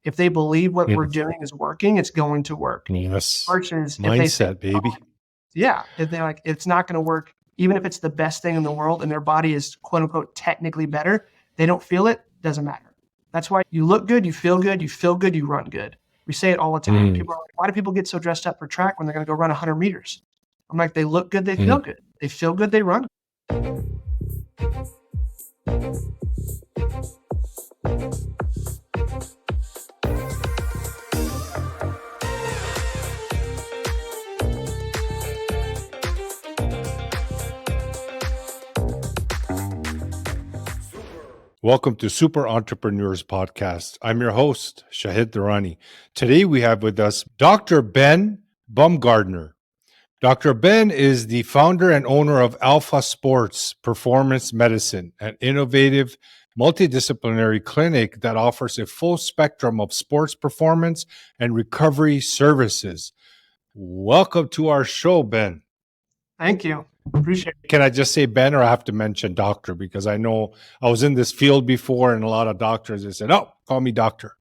If they believe what we're Mm. doing is working, it's going to work. Yes. Versus if they say, Mindset, baby. if they're like, it's not going to work, even if it's the best thing in the world and their body is quote unquote technically better, they don't feel it, doesn't matter. That's why you look good, you feel good, you run good. We say it all the time. People are like, why do people get so dressed up for track when they're going to go run 100 meters? I'm like, they look good, they feel good. They feel good, they run. Welcome to Super Entrepreneurs Podcast. I'm your host, Shahid Durrani. Today we have with us Dr. Ben Bumguardner. Dr. Ben is the founder and owner of Alpha Sports Performance Medicine, an innovative multidisciplinary clinic that offers a full spectrum of sports performance and recovery services. Welcome to our show, Ben. Thank you. Appreciate it. Can I just say Ben, or I have to mention doctor? Because I know I was in this field before and a lot of doctors, they said, oh, call me doctor.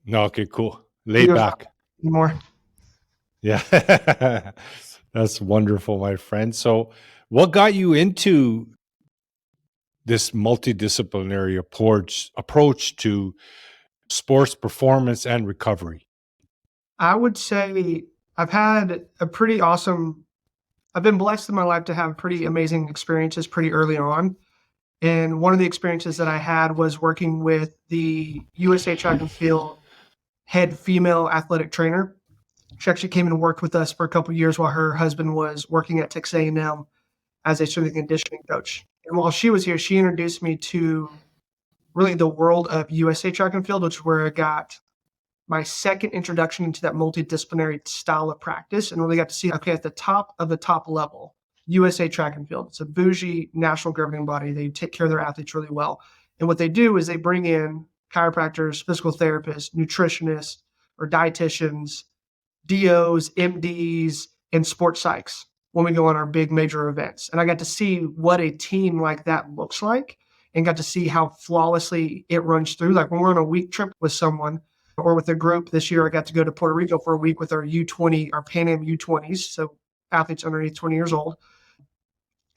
No, okay, cool. Lay back. More. Yeah. That's wonderful, my friend. So what got you into this multidisciplinary approach to sports performance and recovery? I would say I've been blessed in my life to have pretty amazing experiences pretty early on. And one of the experiences that I had was working with the USA Track and Field head female athletic trainer. She actually came and worked with us for a couple of years while her husband was working at Texas A&M as a strength and conditioning coach. And while she was here, she introduced me to really the world of USA Track and Field, which is where I got my second introduction into that multidisciplinary style of practice and really got to see, okay, at the top of the top level, USA Track and Field. It's a bougie national governing body. They take care of their athletes really well. And what they do is they bring in chiropractors, physical therapists, nutritionists, or dietitians, DOs, MDs, and sports psychs when we go on our big major events. And I got to see what a team like that looks like and got to see how flawlessly it runs through. Like when we're on a week trip with someone or with a group this year, I got to go to Puerto Rico for a week with our U20, our Pan Am U20s, so athletes underneath 20 years old.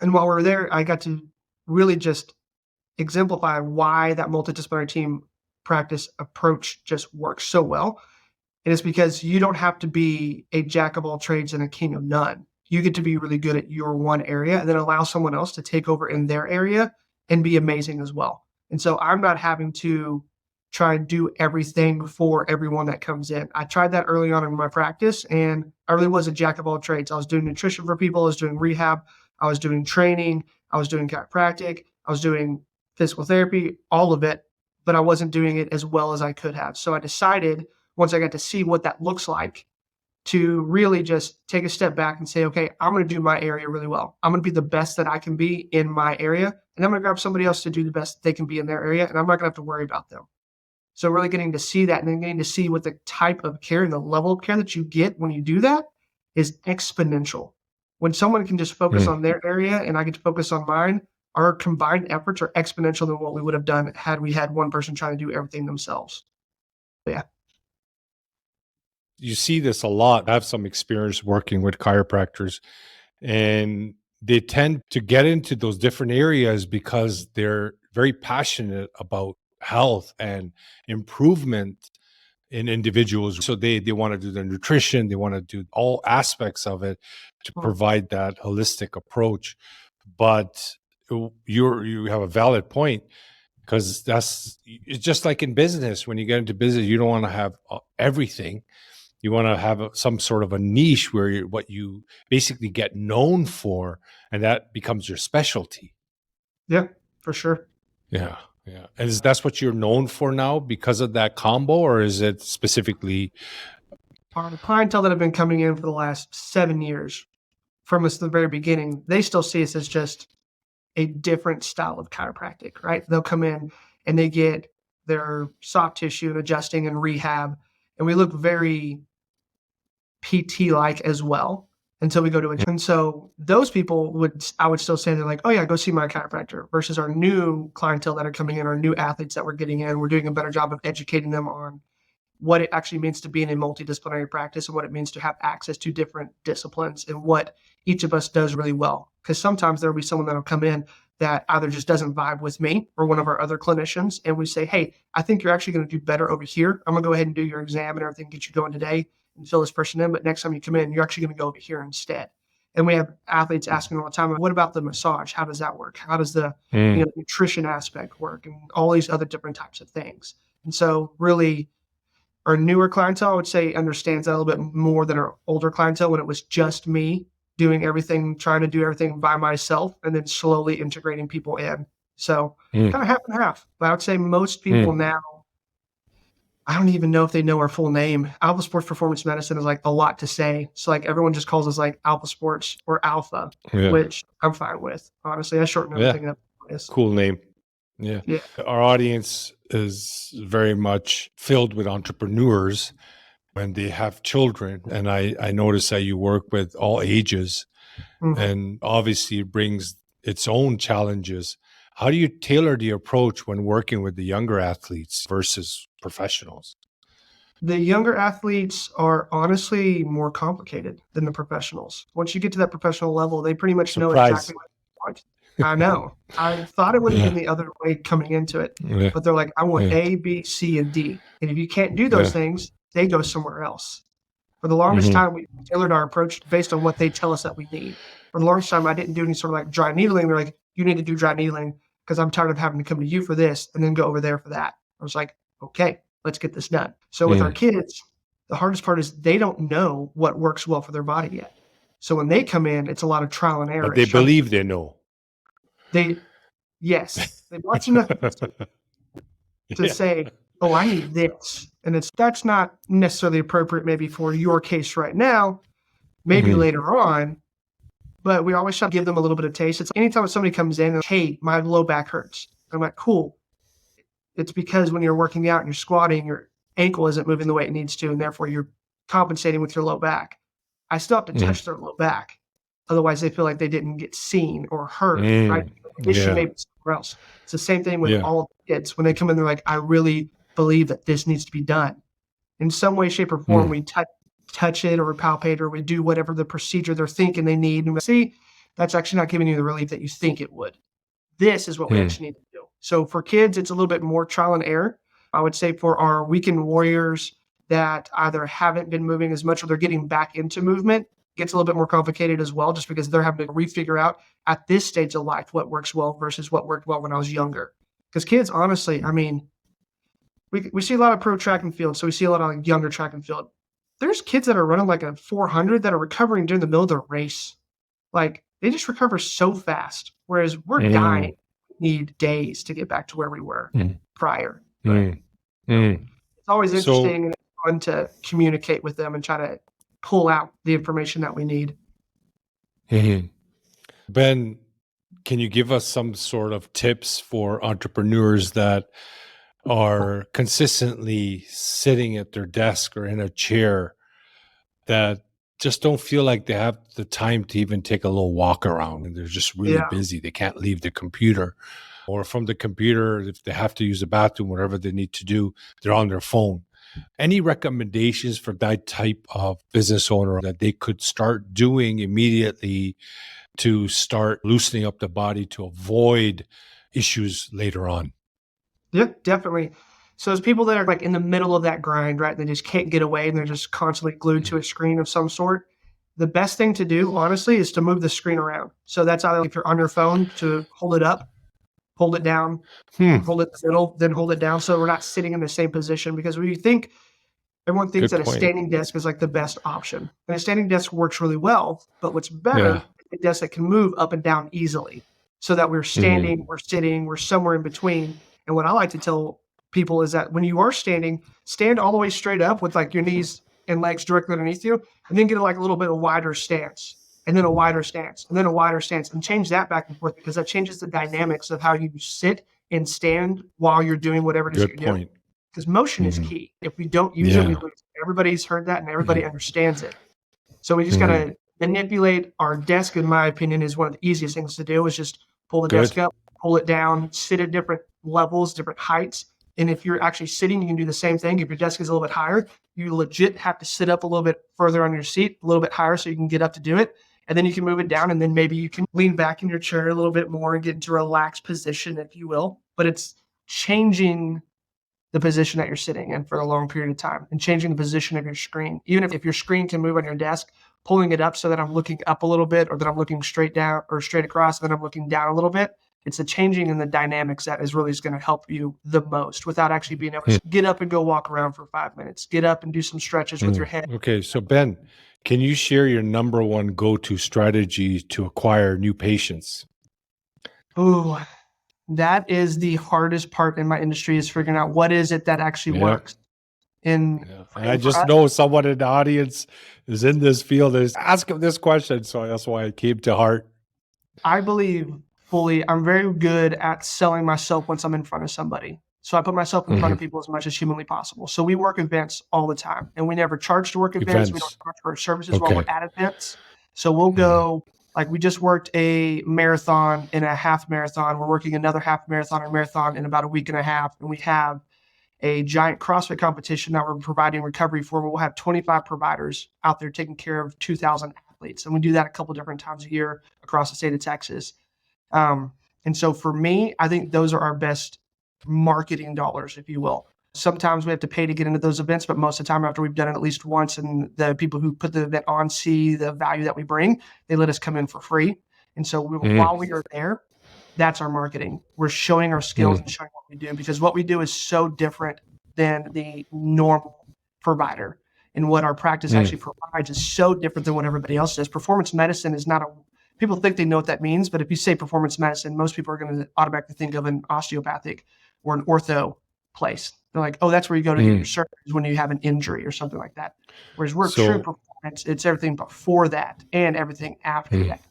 And while we were there, I got to really just exemplify why that multidisciplinary team practice approach just works so well. And it's because you don't have to be a jack of all trades and a king of none. You get to be really good at your one area and then allow someone else to take over in their area and be amazing as well. And so I'm not having to try and do everything for everyone that comes in. I tried that early on in my practice, and I really was a jack of all trades. I was doing nutrition for people. I was doing rehab. I was doing training. I was doing chiropractic. I was doing physical therapy, all of it, but I wasn't doing it as well as I could have. So I decided, once I got to see what that looks like, to really just take a step back and say, okay, I'm going to do my area really well. I'm going to be the best that I can be in my area, and I'm going to grab somebody else to do the best they can be in their area, and I'm not going to have to worry about them. So really getting to see that and then getting to see what the type of care and the level of care that you get when you do that is exponential. When someone can just focus on their area and I get to focus on mine, our combined efforts are exponential than what we would have done had we had one person trying to do everything themselves. But yeah. You see this a lot. I have some experience working with chiropractors, and they tend to get into those different areas because they're very passionate about health and improvement in individuals. So they want to do the nutrition, they want to do all aspects of it to provide that holistic approach. But you have a valid point, because it's just like in business. When you get into business, you don't want to have everything. You want to have some sort of a niche where what you basically get known for, and that becomes your specialty. Yeah, for sure. Yeah. Yeah. And that's what you're known for now because of that combo, or is it specifically? Our clientele that have been coming in for the last 7 years, from us the very beginning, they still see us as just a different style of chiropractic, right? They'll come in and they get their soft tissue and adjusting and rehab, and we look very PT-like as well. until we go to a, and so those people I would still say they're like, oh yeah, go see my chiropractor, versus our new clientele that are coming in, our new athletes that we're getting in. We're doing a better job of educating them on what it actually means to be in a multidisciplinary practice and what it means to have access to different disciplines and what each of us does really well. Because sometimes there'll be someone that'll come in that either just doesn't vibe with me or one of our other clinicians. And we say, hey, I think you're actually going to do better over here. I'm going to go ahead and do your exam and everything, get you going today and fill this person in. But next time you come in, you're actually going to go over here instead. And we have athletes asking all the time, what about the massage? How does that work? How does the nutrition aspect work? And all these other different types of things. And so really, our newer clientele, I would say, understands that a little bit more than our older clientele when it was just me doing everything, trying to do everything by myself, and then slowly integrating people in. So kind of half and half. But I would say most people now, I don't even know if they know our full name. Alpha Sports Performance Medicine is like a lot to say. So like everyone just calls us like Alpha Sports or Alpha, which I'm fine with. Honestly, I shorten everything up. Cool name. Yeah. Our audience is very much filled with entrepreneurs when they have children. And I notice that you work with all ages, and obviously it brings its own challenges. How do you tailor the approach when working with the younger athletes versus professionals? The younger athletes are honestly more complicated than the professionals. Once you get to that professional level, they pretty much know exactly what they want. I know. I thought it would have been the other way coming into it, but they're like, I want A, B, C, and D. And if you can't do those things, they go somewhere else. For the longest time, we tailored our approach based on what they tell us that we need. For the longest time, I didn't do any sort of like dry needling. They're like, you need to do dry needling because I'm tired of having to come to you for this and then go over there for that. I was like, okay, let's get this done. So with our kids, the hardest part is they don't know what works well for their body yet. So when they come in, it's a lot of trial and error. But they believe they know. Yes, they watch enough to say, oh, I need this. And that's not necessarily appropriate maybe for your case right now, maybe later on, but we always try to give them a little bit of taste. It's anytime somebody comes in and, hey, my low back hurts. I'm like, cool. It's because when you're working out and you're squatting, your ankle isn't moving the way it needs to, and therefore you're compensating with your low back. I still have to touch their low back. Otherwise, they feel like they didn't get seen or heard, right? The issue may be somewhere else. It's the same thing with all of the kids. When they come in, they're like, I really believe that this needs to be done. In some way, shape, or form, we touch it or palpate or we do whatever the procedure they're thinking they need. And we see, that's actually not giving you the relief that you think it would. This is what we actually need to do. So for kids, it's a little bit more trial and error. I would say for our weekend warriors that either haven't been moving as much or they're getting back into movement, gets a little bit more complicated as well, just because they're having to refigure out at this stage of life what works well versus what worked well when I was younger. Because kids, honestly, I mean, we see a lot of pro track and field, so we see a lot of like younger track and field. There's kids that are running like a 400 that are recovering during the middle of their race. Like they just recover so fast, whereas we're dying. We need days to get back to where we were prior. It's always interesting and fun to communicate with them and try to pull out the information that we need. Ben, can you give us some sort of tips for entrepreneurs that are consistently sitting at their desk or in a chair that just don't feel like they have the time to even take a little walk around, and they're just really busy. They can't leave the computer, or from the computer, if they have to use the bathroom, whatever they need to do, they're on their phone. Any recommendations for that type of business owner that they could start doing immediately to start loosening up the body to avoid issues later on? Yeah, definitely. So as people that are like in the middle of that grind, right, they just can't get away and they're just constantly glued to a screen of some sort, the best thing to do, honestly, is to move the screen around. So that's either if you're on your phone to hold it up, hold it down, hold it in the middle, then hold it down. So we're not sitting in the same position, because when you think, everyone thinks that a standing desk is like the best option. And a standing desk works really well, but what's better is a desk that can move up and down easily so that we're standing, we're sitting, we're somewhere in between. And what I like to tell people is that when you are standing, stand all the way straight up with like your knees and legs directly underneath you, and then get like a little bit of wider stance, and then a wider stance, and then a wider stance, and change that back and forth, because that changes the dynamics of how you sit and stand while you're doing whatever it is you're doing. Because motion is key. If we don't use it, we lose it. Everybody's heard that and everybody understands it. So we just got to manipulate our desk, in my opinion, is one of the easiest things to do is just pull the desk Good. up, pull it down, sit at different levels, different heights. And if you're actually sitting, you can do the same thing. If your desk is a little bit higher, you legit have to sit up a little bit further on your seat, a little bit higher so you can get up to do it. And then you can move it down, and then maybe you can lean back in your chair a little bit more and get into a relaxed position, if you will. But it's changing the position that you're sitting in for a long period of time and changing the position of your screen. Even if your screen can move on your desk, pulling it up so that I'm looking up a little bit or that I'm looking straight down or straight across, and then I'm looking down a little bit. It's the changing in the dynamics that is really going to help you the most without actually being able to get up and go walk around for 5 minutes, get up and do some stretches with your head. Okay, so Ben, can you share your number one go-to strategy to acquire new patients? Ooh, that is the hardest part in my industry is figuring out what is it that actually works. And I just know someone in the audience is in this field is ask him this question. So that's why it came to heart. I believe fully, I'm very good at selling myself once I'm in front of somebody. So I put myself in front of people as much as humanly possible. So we work events all the time, and we never charge to work events. We don't charge for our services while we're at events. So we'll go, like we just worked a marathon and a half marathon. We're working another half marathon or marathon in about a week and a half. And we have a giant CrossFit competition that we're providing recovery for. We'll have 25 providers out there taking care of 2,000 athletes. And we do that a couple different times a year across the state of Texas. And so for me, I think those are our best marketing dollars, if you will. Sometimes we have to pay to get into those events, but most of the time after we've done it at least once and the people who put the event on see the value that we bring, they let us come in for free. And so while we are there, that's our marketing. We're showing our skills and showing what we do, because what we do is so different than the normal provider. And what our practice actually provides is so different than what everybody else does. Performance medicine is not people think they know what that means, but if you say performance medicine, most people are going to automatically think of an osteopathic or an ortho place. They're like, oh, that's where you go to get your surgeries when you have an injury or something like that. Whereas we're true performance, it's everything before that and everything after that.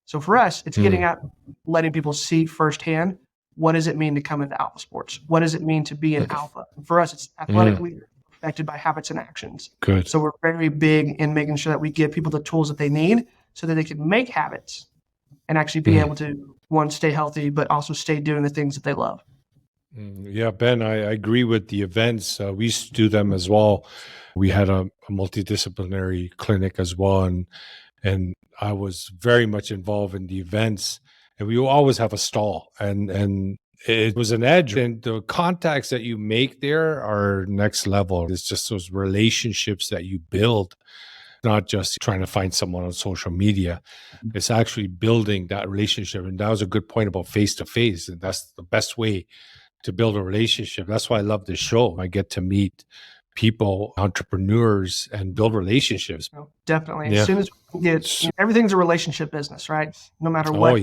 So for us, it's getting out, letting people see firsthand, what does it mean to come into alpha sports? What does it mean to be an alpha? And for us, it's athletically affected by habits and actions. Good. So we're very big in making sure that we give people the tools that they need so that they can make habits and actually be able to, one, stay healthy, but also stay doing the things that they love. Yeah, Ben, I agree with the events. We used to do them as well. We had a multidisciplinary clinic as well, and I was very much involved in the events. And we always have a stall, and it was an edge. And the contacts that you make there are next level. It's just those relationships that you build, not just trying to find someone on social media. It's actually building that relationship. And that was a good point about face to face. And that's the best way to build a relationship. That's why I love this show. I get to meet people, entrepreneurs, and build relationships. Definitely. Yeah. As soon as we get, everything's a relationship business, right? No matter what,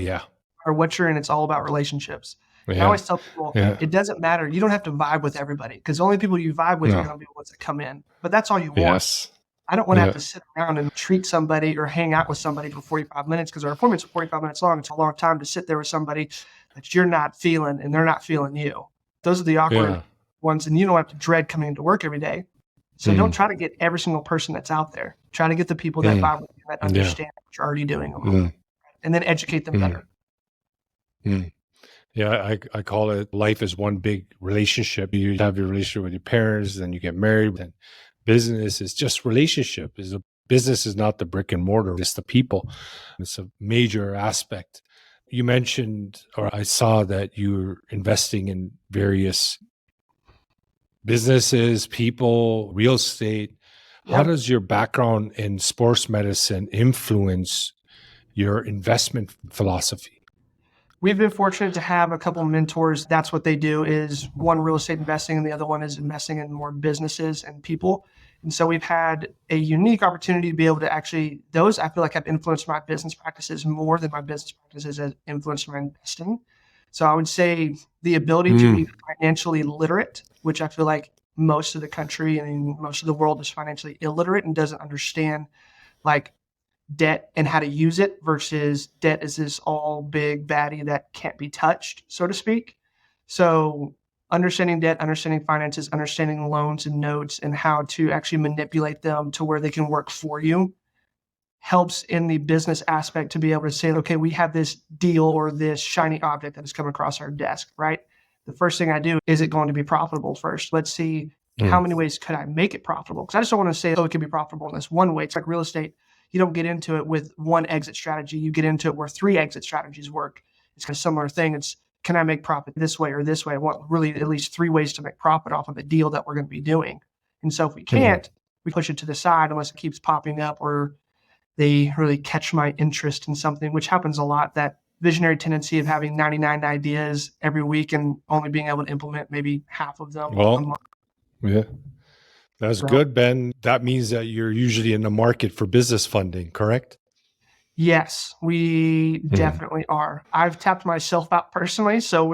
or what you're in, it's all about relationships. Yeah. I always tell people, it doesn't matter. You don't have to vibe with everybody, because the only people you vibe with are going to be the ones that come in. But that's all you want. Yes. I don't want to have to sit around and treat somebody or hang out with somebody for 45 minutes, because our appointments are 45 minutes long. It's a long time to sit there with somebody that you're not feeling and they're not feeling you. Those are the awkward ones, and you don't have to dread coming into work every day. So don't try to get every single person that's out there. Try to get the people that vibe with you, that understand what you're already doing, and then educate them better. Yeah, I call it life is one big relationship. You have your relationship with your parents, then you get married, and business is just relationship. Business is not the brick and mortar, it's the people. It's a major aspect. You mentioned, or I saw that you're investing in various businesses, people, real estate. How does your background in sports medicine influence your investment philosophy? We've been fortunate to have a couple of mentors. That's what they do, is one real estate investing and the other one is investing in more businesses and people. And so we've had a unique opportunity to be able to actually, those I feel like have influenced my business practices more than my business practices have influenced my investing. So I would say the ability to be financially literate, which I feel like most of the country and most of the world is financially illiterate and doesn't understand like debt and how to use it, versus debt is this all big baddie that can't be touched, so to speak. So understanding debt, understanding finances, understanding loans and notes and how to actually manipulate them to where they can work for you helps in the business aspect to be able to say, okay, we have this deal or this shiny object that has come across our desk, right? The first thing I do, is it going to be profitable first? Let's see how many ways could I make it profitable? Because I just don't want to say, oh, it can be profitable in this one way. It's like real estate. You don't get into it with one exit strategy. You get into it where 3 exit strategies work. It's kind of a similar thing. It's, can I make profit this way or this way? I want really at least 3 ways to make profit off of a deal that we're going to be doing. And so if we can't, we push it to the side unless it keeps popping up or they really catch my interest in something, which happens a lot, that visionary tendency of having 99 ideas every week and only being able to implement maybe half of them a Well, month. yeah, that's So, good, Ben. That means that you're usually in the market for business funding, correct? yes, we definitely are. I've tapped myself out personally, so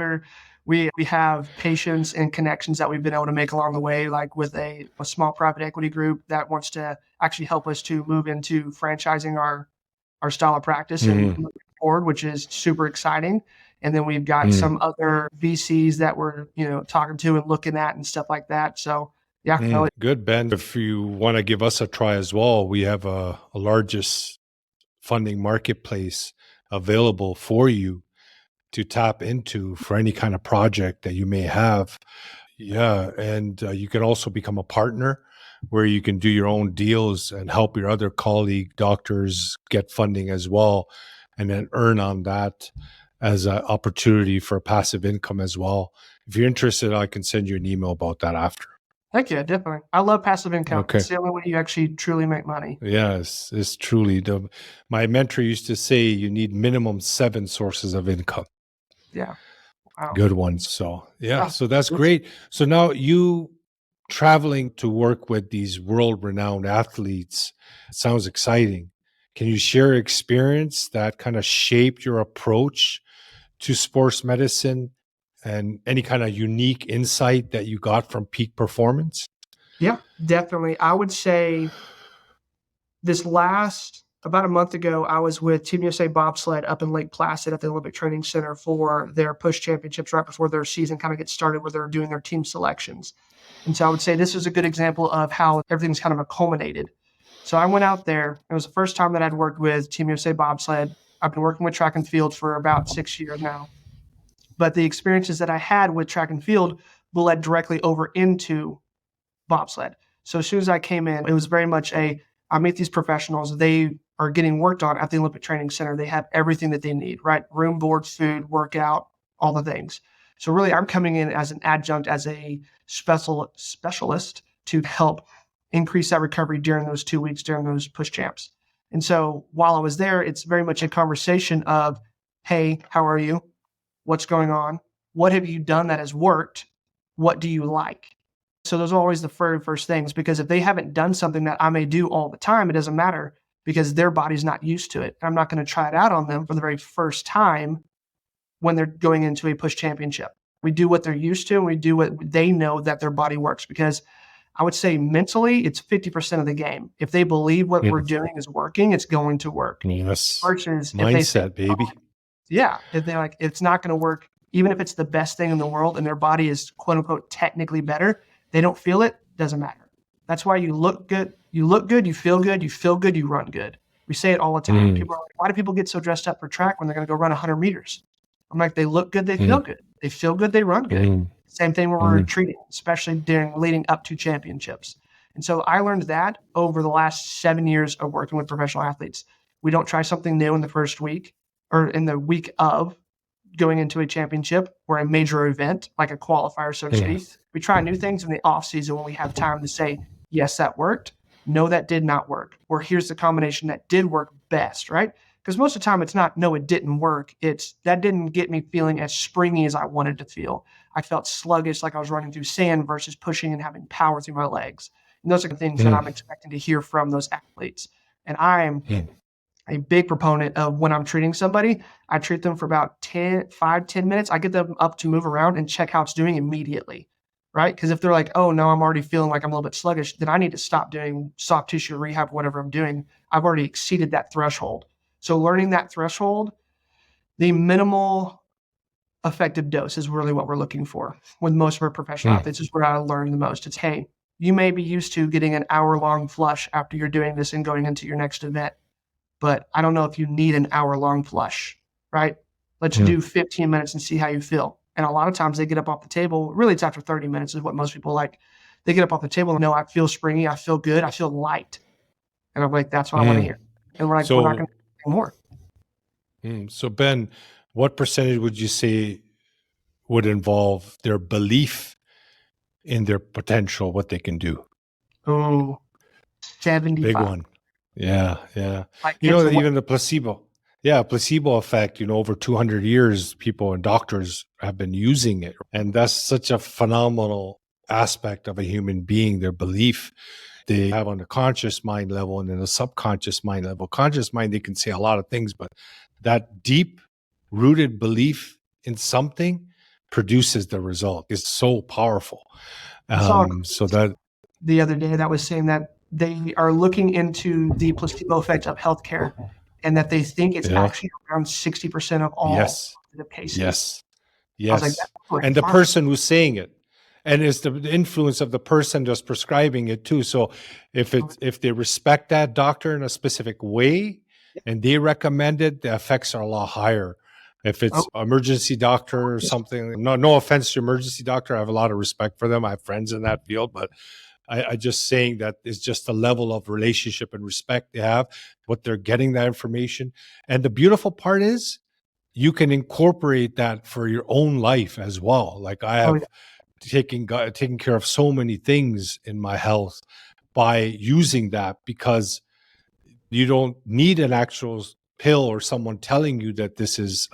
we have patience and connections that we've been able to make along the way, like with a small private equity group that wants to actually help us to move into franchising our style of practice and moving forward, which is super exciting. And then we've got some other VCs that we're, talking to and looking at and stuff like that. So yeah, no, Good, Ben. If you want to give us a try as well, we have a largest funding marketplace available for you to tap into for any kind of project that you may have. Yeah. And you can also become a partner where you can do your own deals and help your other colleague doctors get funding as well, and then earn on that as an opportunity for passive income as well. If you're interested, I can send you an email about that after. heck yeah, definitely. I love passive income. Okay. It's the only way you actually truly make money. Yes, it's truly my mentor used to say you need minimum 7 sources of income. Yeah. Wow. Good ones. So yeah, Yeah. so that's great. So now you traveling to work with these world renowned athletes, it sounds exciting. Can you share experience that kind of shaped your approach to sports medicine and any kind of unique insight that you got from peak performance? Yeah, definitely. I would say about a month ago, I was with Team USA Bobsled up in Lake Placid at the Olympic Training Center for their push championships right before their season kind of gets started where they're doing their team selections. And so I would say this is a good example of how everything's kind of culminated. So I went out there. It was the first time that I'd worked with Team USA Bobsled. I've been working with track and field for about 6 years now. But the experiences that I had with track and field bled directly over into bobsled. So as soon as I came in, it was very much I meet these professionals. They are getting worked on at the Olympic Training Center. They have everything that they need, right? Room, board, food, workout, all the things. So really, I'm coming in as an adjunct, as a specialist to help increase that recovery during those 2 weeks, during those push champs. And so while I was there, it's very much a conversation of, hey, how are you? What's going on? What have you done that has worked? What do you like? So those are always the very first things, because if they haven't done something that I may do all the time, it doesn't matter because their body's not used to it. I'm not going to try it out on them for the very first time when they're going into a push championship. We do what they're used to and we do what they know that their body works, because I would say mentally it's 50% of the game. If they believe what we're doing is working, it's going to work. Yes. Versus Mindset, if they say, baby. yeah, if they're like, it's not going to work, even if it's the best thing in the world and their body is quote unquote technically better, they don't feel it, doesn't matter. That's why you look good, you feel good, you run good. We say it all the time. People are like, why do people get so dressed up for track when they're going to go run 100 meters? I'm like, they look good, they feel good. They feel good, they run good. Same thing when we're treating, especially leading up to championships. And so I learned that over the last 7 years of working with professional athletes. We don't try something new in the first week or in the week of going into a championship or a major event, like a qualifier, so to speak. We try new things in the off season when we have time to say, yes, that worked. No, that did not work. Or here's the combination that did work best, right? Because most of the time it's not, no, it didn't work. It's that didn't get me feeling as springy as I wanted to feel. I felt sluggish, like I was running through sand versus pushing and having power through my legs. And those are the things that I'm expecting to hear from those athletes. And I'm a big proponent of when I'm treating somebody, I treat them for about 10 minutes. I get them up to move around and check how it's doing immediately, right? Because if they're like, oh, no, I'm already feeling like I'm a little bit sluggish, then I need to stop doing soft tissue rehab, whatever I'm doing. I've already exceeded that threshold. So learning that threshold, the minimal effective dose is really what we're looking for with most of our professional athletes. Is where I learn the most. It's, hey, you may be used to getting an hour-long flush after you're doing this and going into your next event. but I don't know if you need an hour-long flush, right? Let's Mm. do 15 minutes and see how you feel. And a lot of times they get up off the table. Really, it's after 30 minutes is what most people like. They get up off the table and know I feel springy, I feel good, I feel light. And I'm like, that's what I want to Mm. hear. And we're like, we're not going So, to do more. so Ben, what percentage would you say would involve their belief in their potential, what they can do? Oh, Big 75. one. Yeah, yeah. Like it's way. Even the placebo. Yeah, placebo effect, over 200 years, people and doctors have been using it. And that's such a phenomenal aspect of a human being, their belief they have on the conscious mind level and then the subconscious mind level. Conscious mind, they can say a lot of things, but that deep rooted belief in something produces the result. It's so powerful. I saw So that, the other day that was saying that they are looking into the placebo effect of healthcare and that they think it's yeah, actually around 60% of all yes, the cases. yes. I was like, Yes. that's really And the profound. person who's saying it. And it's the influence of the person just prescribing it too. So if they respect that doctor in a specific way and they recommend it, the effects are a lot higher. If Oh, it's emergency doctor or something, no offense to emergency doctor, I have a lot of respect for them. I have friends in that field, but I just saying that it's just the level of relationship and respect they have, what they're getting that information. And the beautiful part is you can incorporate that for your own life as well. Like I oh yeah. have taken care of so many things in my health by using that because you don't need an actual pill or someone telling you that this is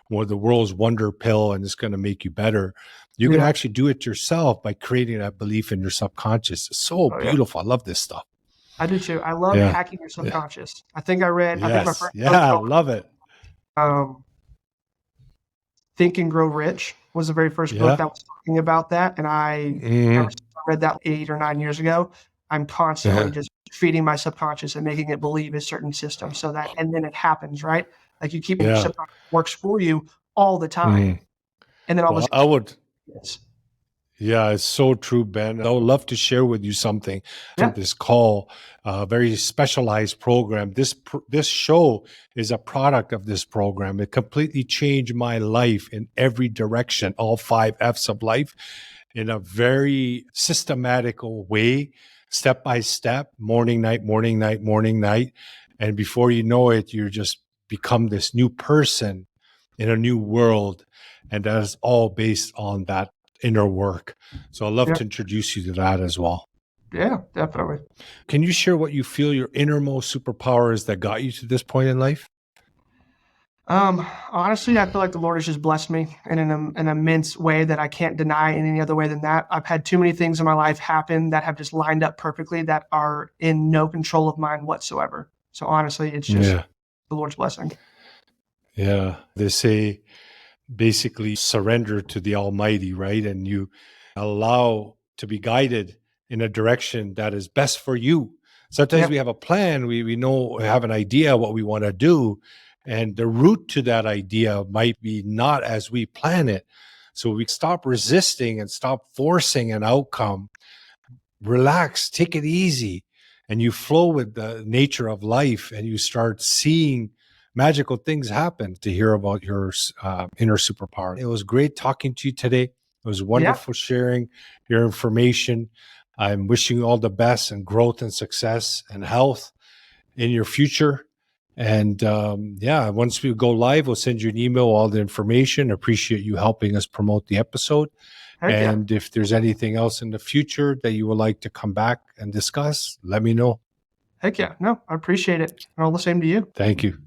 one of the world's wonder pill and it's going to make you better. You can Yeah. actually do it yourself by creating that belief in your subconscious. It's so Oh yeah. beautiful. I love this stuff. I do too. I love Yeah. hacking your Yeah. subconscious. I think my Yes. first book Yeah. I love it. um, Think and Grow Rich was the very first book Yeah. that was talking about that. And ever Hmm. since I read that 8 or 9 years ago, I'm constantly Yeah. just feeding my subconscious and making it believe a certain system so that, and then it happens, right? Like you keep, and your Yeah. subconscious works for you all the time. Mhm. And then all of a Well, sudden, I would. it's, Yeah, it's so true, Ben. I would love to share with you something from yeah, this call, a very specialized program. This show is a product of this program. It completely changed my life in every direction, all 5 F's of life, in a very systematical way, step by step, morning, night, morning, night, morning, night. And before you know it, you're just become this new person in a new world. And that is all based on that inner work. So I'd love yeah, to introduce you to that as well. yeah, definitely. Can you share what you feel your innermost superpower is that got you to this point in life? Honestly, I feel like the Lord has just blessed me in an immense way that I can't deny in any other way than that. I've had too many things in my life happen that have just lined up perfectly that are in no control of mine whatsoever. So honestly, it's just Yeah. the Lord's blessing. Yeah. They say basically surrender to the Almighty, right? And you allow to be guided in a direction that is best for you. Sometimes Yeah, we have a plan, we know, we have an idea what we want to do, and the route to that idea might be not as we plan it. So we stop resisting and stop forcing an outcome, relax, take it easy, and you flow with the nature of life and you start seeing magical things happen. To hear about your inner superpower, it was great talking to you today. It was yeah. wonderful sharing your information. I'm wishing you all the best and growth and success and health in your future. And yeah, once we go live, we'll send you an email, all the information. Appreciate you helping us promote the episode. Heck yeah. And if there's anything else in the future that you would like to come back and discuss, let me know. Heck yeah. No, I appreciate it. And all the same to you. Thank you.